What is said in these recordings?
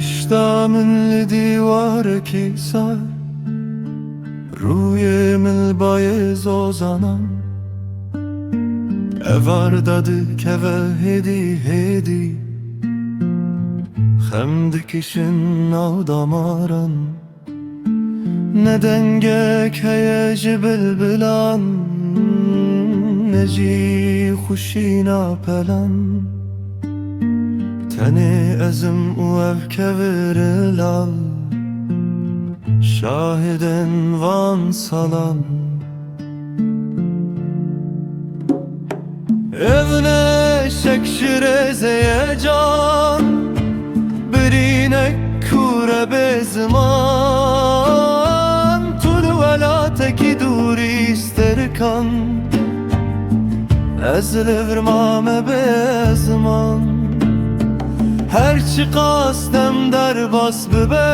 پشتا من لدیوارکی سر روی من بایز آزانم evar dadı keve hedi hedi hem dikişin av damaran neden gekeye bilbilan neci huşina pelan teni ezim u ev kevirilal şahiden van salan evne şekşirezeye can birine kure bezman tul velateki duri isterkan ezle virmame bezman her çıkastem derbas bibe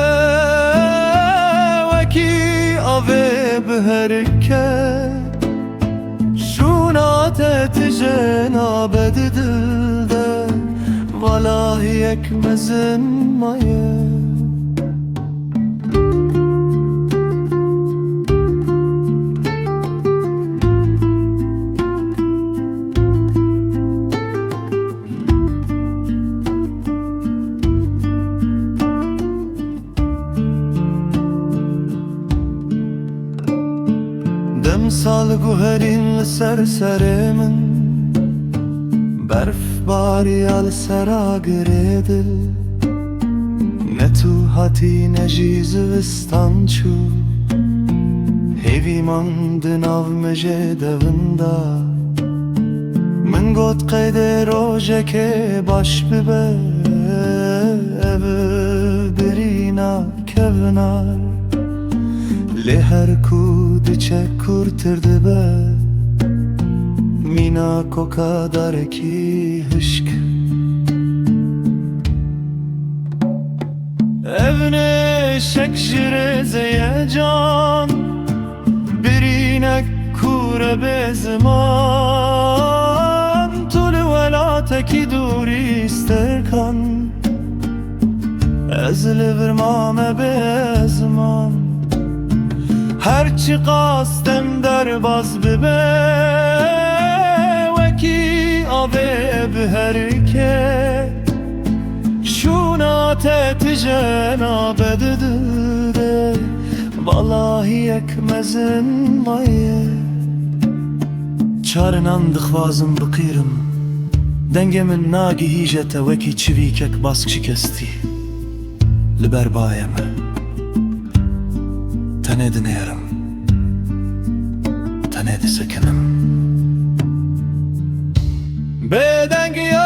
veki ave biherike şunat cenabed dilde valahi ekmezin maye Demsal guherin serserimin berf bari al sera giredil ne tu hati ne jizistançu hevi mandın av meje devinda min got qeyde rojeke baş bibe ev birina kevnar li her ku diçe kurtirdi be mina koka dareki hışk evne şekşirezeye can birine kure bezman tul velateki duri isterkan ezli virmame bezman her çıkastem derbaz bibe veki ave biherike şunat cenabed dilde valahi ekmezin maye çarınan dıxvazım bıkırım dengemin nagi hijete veki çivikek bask şikesti liber bayeme tane dinleyerim, tane de sekinim. Bedengi